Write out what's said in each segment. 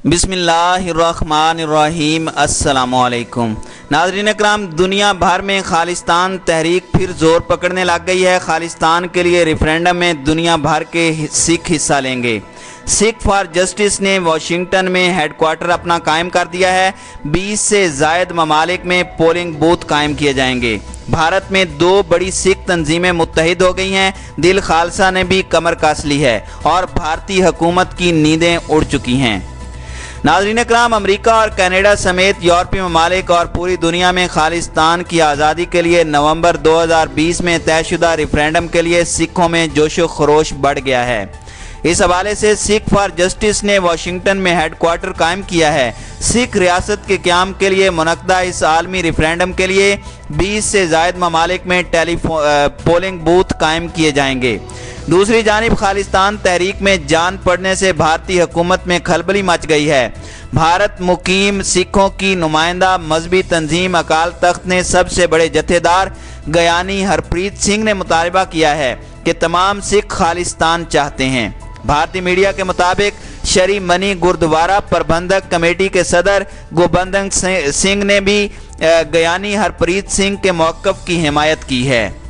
बिस्मिल्लाहिर्रहमानिर्रहीम। अस्सलामुअलैकुम नाज़रीन अकराम, दुनिया भर में खालिस्तान तहरीक फिर ज़ोर पकड़ने लग गई है। खालिस्तान के लिए रेफरेंडम में दुनिया भर के सिख हिस्सा लेंगे। सिख फॉर जस्टिस ने वाशिंगटन में हेडक्वार्टर अपना कायम कर दिया है। 20 से ज़ायद ममालिक में पोलिंग बूथ कायम किए जाएंगे। भारत में 2 बड़ी सिख तंजीमें मुत्तहिद हो गई हैं। दिल खालसा ने भी कमर कस ली है और भारतीय हुकूमत की नींदें उड़ चुकी हैं। नाज़रीन अकराम, अमेरिका और कनाडा समेत यूरोपीय ममालिक और पूरी दुनिया में खालिस्तान की आज़ादी के लिए नवंबर 2020 में तयशुदा रेफरेंडम के लिए सिखों में जोशो खरोश बढ़ गया है। इस हवाले से सिख फॉर जस्टिस ने वाशिंगटन में हेडक्वार्टर कायम किया है। सिख रियासत के क़याम के लिए मुनक्दा इस आलमी रेफरेंडम के लिए 20 से ज़ायद ममालिक में पोलिंग बूथ कायम किए जाएंगे। दूसरी जानिब खालिस्तान तहरीक में जान पड़ने से भारतीय हुकूमत में खलबली मच गई है। भारत मुकीम सिखों की नुमाइंदा मजहबी तंजीम अकाल तख्त ने सबसे बड़े जत्थेदार गयानी हरप्रीत सिंह ने मुतालबा किया है कि तमाम सिख खालिस्तान चाहते हैं। भारतीय मीडिया के मुताबिक शरी मनी गुरुद्वारा प्रबंधक कमेटी के सदर गोबंदन सिंह ने भी गयानी हरप्रीत सिंह के मौक़िफ़ की हिमायत की है।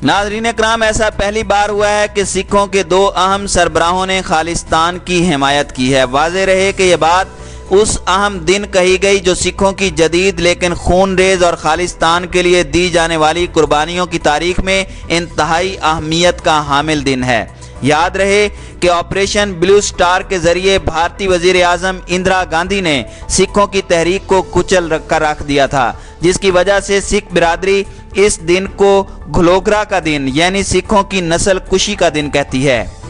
नाज़रीन अकराम, ऐसा पहली बार हुआ है कि सिखों के 2 अहम सरबराहों ने खालिस्तान की हिमायत की है। वाज़ेह रहे कि यह बात उस अहम दिन कही गई जो सिखों की जदीद लेकिन खूनरेज और खालिस्तान के लिए दी जाने वाली कुर्बानियों की तारीख में इंतहाई अहमियत का हामिल दिन है। याद रहे कि ऑपरेशन ब्लू स्टार के जरिए भारतीय वजीर आज़म इंदिरा गांधी ने सिखों की तहरीक को कुचल कर रख दिया था, जिसकी वजह से सिख बिरादरी इस दिन को घुलोगरा का दिन यानी सिखों की नस्ल कुशी का दिन कहती है।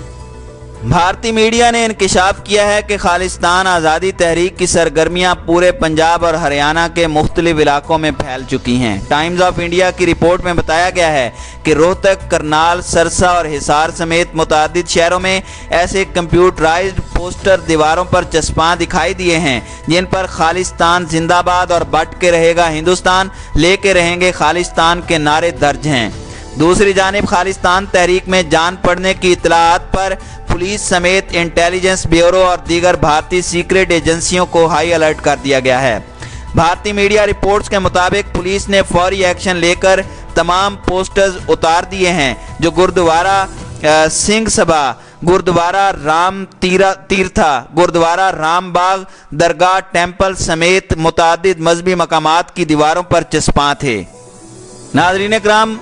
भारतीय मीडिया ने इंकशाफ किया है कि खालिस्तान आज़ादी तहरीक की सरगर्मियां पूरे पंजाब और हरियाणा के मुख्तलिफ इलाकों में फैल चुकी हैं। टाइम्स ऑफ इंडिया की रिपोर्ट में बताया गया है कि रोहतक, करनाल, सरसा और हिसार समेत मुतादिद शहरों में ऐसे कंप्यूटराइज्ड पोस्टर दीवारों पर चस्पां दिखाई दिए हैं जिन पर खालिस्तान जिंदाबाद और बट के रहेगा हिंदुस्तान, लेके रहेंगे खालिस्तान के नारे दर्ज हैं। दूसरी जानिब खालिस्तान तहरीक में जान पड़ने की इतलात पर पुलिस समेत इंटेलिजेंस ब्यूरो और दीगर भारतीय सीक्रेट एजेंसियों को हाई अलर्ट कर दिया गया है। भारतीय मीडिया रिपोर्ट्स के मुताबिक पुलिस ने फौरी एक्शन लेकर तमाम पोस्टर्स उतार दिए हैं जो गुरुद्वारा सिंह सभा, गुरुद्वारा राम तीर्था, गुरुद्वारा रामबाग, दरगाह, टेम्पल समेत मुतादिद मजहबी मकामात की दीवारों पर चस्पां थे। नाज़रीन इकराम,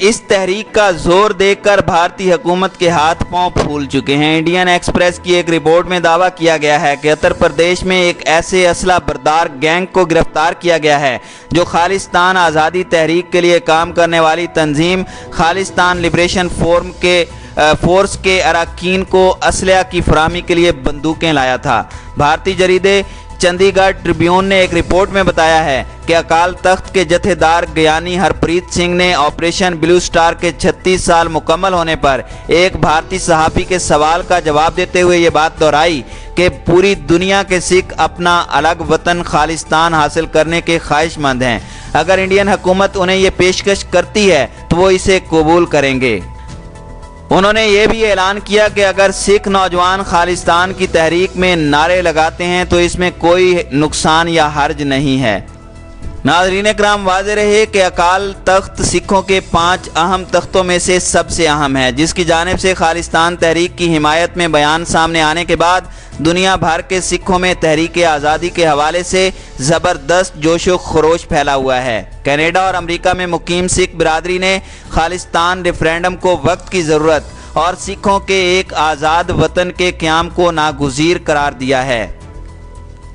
इस तहरीक का जोर देखकर भारतीय हुकूमत के हाथ पांव फूल चुके हैं। इंडियन एक्सप्रेस की एक रिपोर्ट में दावा किया गया है कि उत्तर प्रदेश में एक ऐसे असला बरदार गैंग को गिरफ्तार किया गया है जो खालिस्तान आज़ादी तहरीक के लिए काम करने वाली तंजीम खालिस्तान लिबरेशन फोर्स के अरकान को असलहा की फराहमी के लिए बंदूकें लाया था। भारतीय जरीदे चंडीगढ़ ट्रिब्यून ने एक रिपोर्ट में बताया है कि अकाल तख्त के जत्थेदार गयानी हरप्रीत सिंह ने ऑपरेशन ब्लू स्टार के 36 साल मुकम्मल होने पर एक भारतीय सहाफ़ी के सवाल का जवाब देते हुए ये बात दोहराई कि पूरी दुनिया के सिख अपना अलग वतन खालिस्तान हासिल करने के ख्वाहिशमंद हैं। अगर इंडियन हुकूमत उन्हें ये पेशकश करती है तो वो इसे कबूल करेंगे। उन्होंने ये भी ऐलान किया कि अगर सिख नौजवान खालिस्तान की तहरीक में नारे लगाते हैं तो इसमें कोई नुकसान या हर्ज नहीं है। नाज़रीन इकराम, वाज़ेह रहे कि अकाल तख्त सिखों के 5 अहम तख्तों में से सबसे अहम है, जिसकी जानिब से खालिस्तान तहरीक की हिमायत में बयान सामने आने के बाद दुनिया भर के सिखों में तहरीक आज़ादी के हवाले से ज़बरदस्त जोशो खरोश फैला हुआ है। कनाडा और अमेरिका में मुकीम सिख बिरादरी ने खालिस्तान रेफरेंडम को वक्त की ज़रूरत और सिखों के एक आज़ाद वतन के क़याम को नागुज़ीर करार दिया है।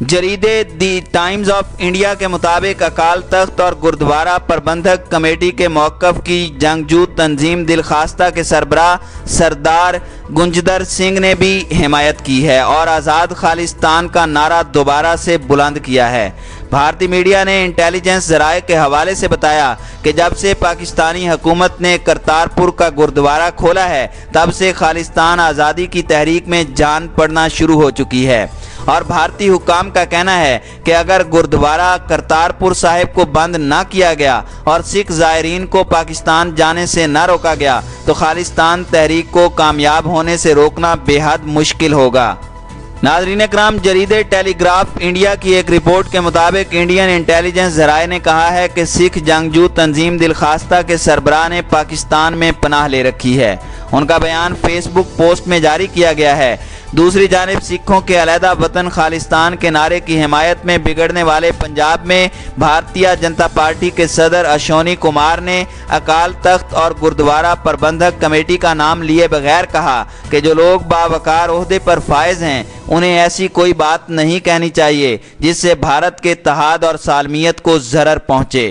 जरीदे दी टाइम्स ऑफ इंडिया के मुताबिक अकाल तख्त और गुरुद्वारा प्रबंधक कमेटी के मौक़िफ़ की जंगजू तंजीम दिल खास्ता के सरबराह सरदार गुंजदर सिंह ने भी हिमायत की है और आज़ाद खालिस्तान का नारा दोबारा से बुलंद किया है। भारतीय मीडिया ने इंटेलिजेंस ज़राए के हवाले से बताया कि जब से पाकिस्तानी हुकूमत ने करतारपुर का गुरुद्वारा खोला है तब से खालिस्तान आज़ादी की तहरीक में जान पड़ना शुरू हो चुकी है और भारतीय हुकाम का कहना है कि अगर गुरुद्वारा करतारपुर साहिब को बंद न किया गया और सिख ज़ायरीन को पाकिस्तान जाने से न रोका गया तो खालिस्तान तहरीक को कामयाब होने से रोकना बेहद मुश्किल होगा। नाज़रीन इकराम, जरीदे टेलीग्राफ इंडिया की एक रिपोर्ट के मुताबिक इंडियन इंटेलिजेंस ज़राए ने कहा है कि सिख जंगजू तंजीम दिल खास्ता के सरबराह ने पाकिस्तान में पनाह ले रखी है। उनका बयान फेसबुक पोस्ट में जारी किया गया है। दूसरी जानिब सिखों के अलहदा वतन खालिस्तान के नारे की हिमायत में बिगड़ने वाले पंजाब में भारतीय जनता पार्टी के सदर अश्विनी कुमार ने अकाल तख्त और गुरुद्वारा प्रबंधक कमेटी का नाम लिए बगैर कहा कि जो लोग बावकार ओहदे पर फायज हैं उन्हें ऐसी कोई बात नहीं कहनी चाहिए जिससे भारत के इत्तेहाद और सालमियत को ज़रर पहुँचे।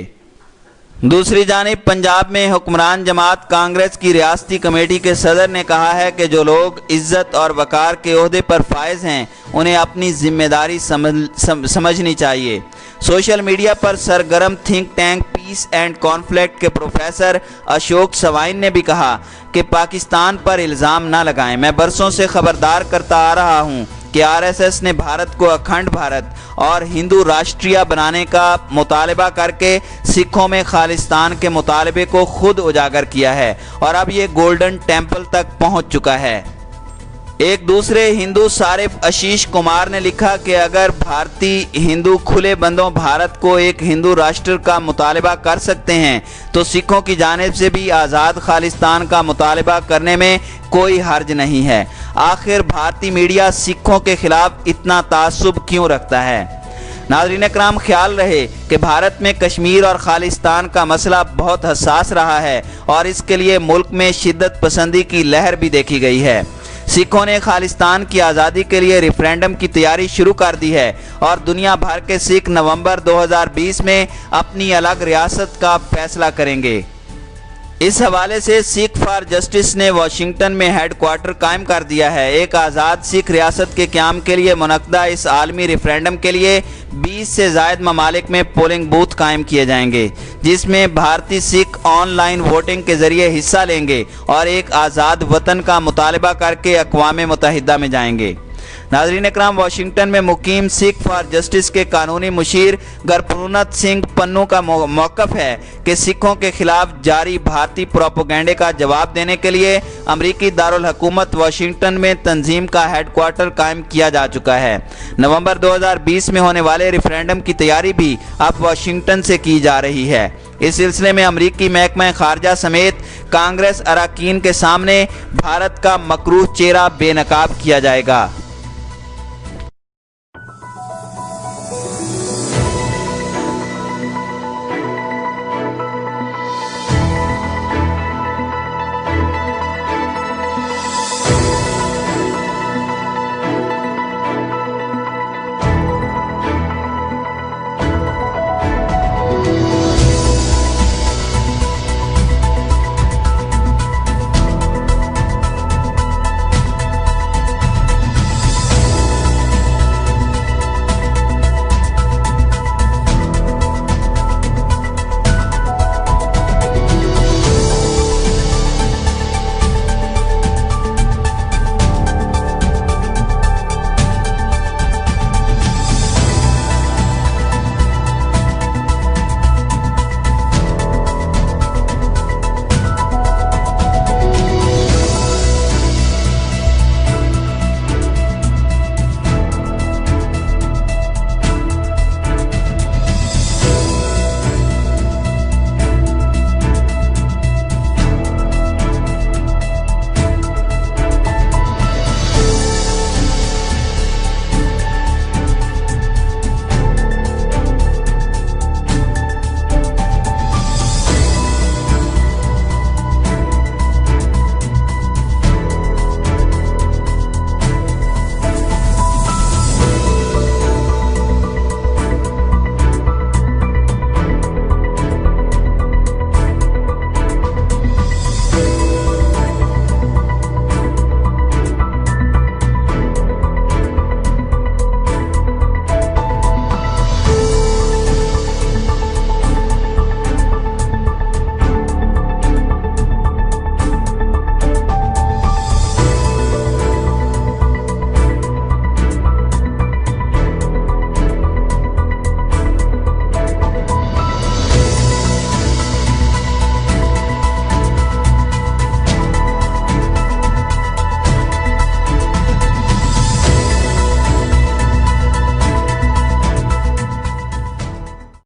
दूसरी जानिब पंजाब में हुक्मरान जमात कांग्रेस की रियासती कमेटी के सदर ने कहा है कि जो लोग इज्जत और वकार के ओहदे पर फायज हैं उन्हें अपनी जिम्मेदारी समझनी चाहिए। सोशल मीडिया पर सरगर्म think tank peace and conflict के प्रोफेसर अशोक सवाइन ने भी कहा कि पाकिस्तान पर इल्ज़ाम न लगाएं। मैं बरसों से खबरदार करता आ रहा हूँ कि आरएसएस ने भारत को अखंड भारत और हिंदू राष्ट्रीय बनाने का मुतालबा करके सिखों में खालिस्तान के मुतालबे को खुद उजागर किया है और अब ये गोल्डन टेम्पल तक पहुंच चुका है। एक दूसरे हिंदू सारिफ आशीष कुमार ने लिखा कि अगर भारतीय हिंदू खुले बंदों भारत को एक हिंदू राष्ट्र का मुतालबा कर सकते हैं तो सिखों की जानिब से भी आज़ाद खालिस्तान का मुतालबा करने में कोई हर्ज नहीं है। आखिर भारतीय मीडिया सिखों के खिलाफ इतना तासुब क्यों रखता है? नाज़रीन इकराम, ख्याल रहे कि भारत में कश्मीर और खालिस्तान का मसला बहुत हसास रहा है और इसके लिए मुल्क में शिद्दत पसंदी की लहर भी देखी गई है। सिखों ने खालिस्तान की आज़ादी के लिए रेफरेंडम की तैयारी शुरू कर दी है और दुनिया भर के सिख नवंबर 2020 में अपनी अलग रियासत का फैसला करेंगे। इस हवाले से सिख फॉर जस्टिस ने वाशिंगटन में हेडक्वार्टर कायम कर दिया है। एक आज़ाद सिख रियासत के क़याम के लिए मुनक्कदा इस आलमी रेफरेंडम के लिए 20 से ज़ायद ममालिक में पोलिंग बूथ कायम किए जाएंगे जिसमें भारतीय सिख ऑनलाइन वोटिंग के ज़रिए हिस्सा लेंगे और एक आज़ाद वतन का मुतालबा करके अक़वाम मुत्तहिदा में जाएंगे। नाज़रीन इकराम, वाशिंगटन में मुकीम सिख फॉर जस्टिस के कानूनी मुशीर गुरप्रीत सिंह पन्नू का मौक़िफ़ है कि सिखों के खिलाफ जारी भारतीय प्रोपेगेंडे का जवाब देने के लिए अमरीकी दारुल हुकूमत वाशिंगटन में तंजीम का हेडक्वार्टर कायम किया जा चुका है। नवंबर 2020 में होने वाले रेफरेंडम की तैयारी भी अब वाशिंगटन से की जा रही है। इस सिलसिले में अमरीकी महकमा खारजा समेत कांग्रेस अरकान के सामने भारत का मकरूह चेहरा बेनकाब किया जाएगा।